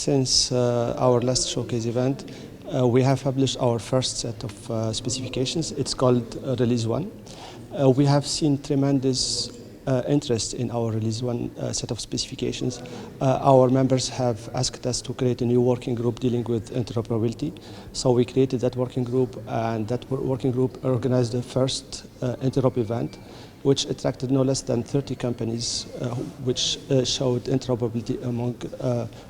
Since our last showcase event, we have published our first set of specifications. It's called Release 1. We have seen tremendous interest in our Release 1 set of specifications. Our members have asked us to create a new working group dealing with interoperability. So we created that working group, and that working group organized the first interop event, which attracted no less than 30 companies, which showed interoperability among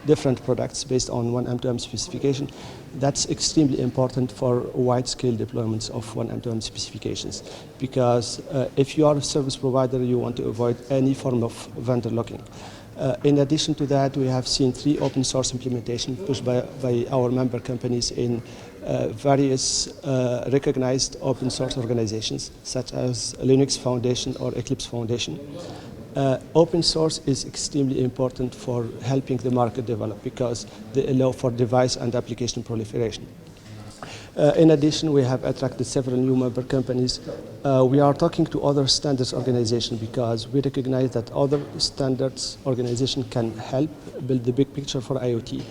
different products based on oneM2M specification. That's extremely important for wide-scale deployments of oneM2M specifications, because if you are a service provider, you want to avoid any form of vendor locking. In addition to that, we have seen 3 open source implementations pushed by our member companies in various recognized open source organizations, such as Linux Foundation or Eclipse Foundation. Open source is extremely important for helping the market develop, because they allow for device and application proliferation. In addition, we have attracted several new member companies. We are talking to other standards organizations because we recognize that other standards organizations can help build the big picture for IoT.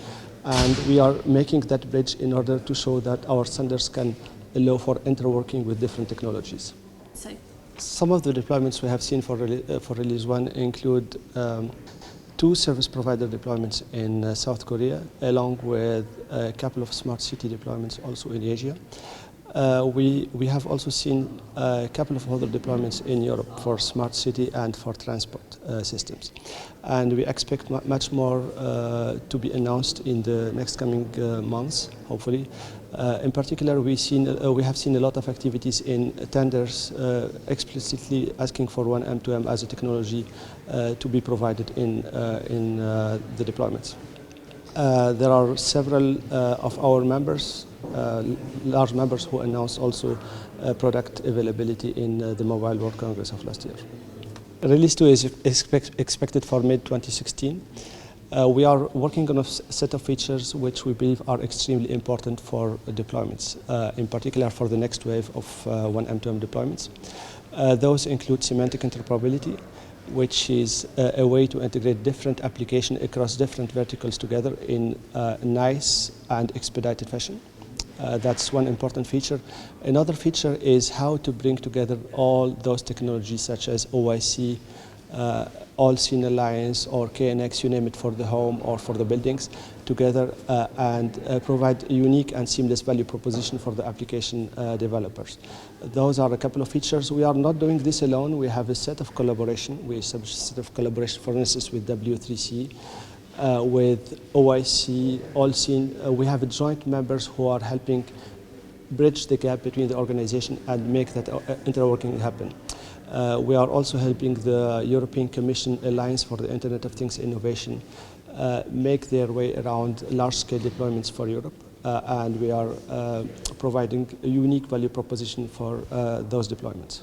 And we are making that bridge in order to show that our standards can allow for interworking with different technologies. Some of the deployments we have seen for Release 1 include 2 service provider deployments in South Korea, along with a couple of smart city deployments also in Asia. We have also seen a couple of other deployments in Europe for smart city and for transport systems. And we expect much more to be announced in the next coming months, hopefully. In particular, we have seen a lot of activities in tenders explicitly asking for oneM2M as a technology to be provided in the deployments. There are several of our members, large members, who announced also product availability in the Mobile World Congress of last year. Release 2 is expected for mid-2016. We are working on a set of features which we believe are extremely important for deployments, in particular for the next wave of oneM2M deployments. Those include semantic interoperability, which is a way to integrate different applications across different verticals together in a nice and expedited fashion. That's one important feature. Another feature is how to bring together all those technologies such as OIC, All Scene Alliance, or KNX, you name it, for the home or for the buildings, together and provide a unique and seamless value proposition for the application developers. Those are a couple of features. We are not doing this alone. We have a set of collaboration. We established a set of collaboration, for instance, with W3C, with OIC, All Scene. We have joint members who are helping bridge the gap between the organization and make that interworking happen. We are also helping the European Commission Alliance for the Internet of Things Innovation make their way around large-scale deployments for Europe, and we are providing a unique value proposition for those deployments.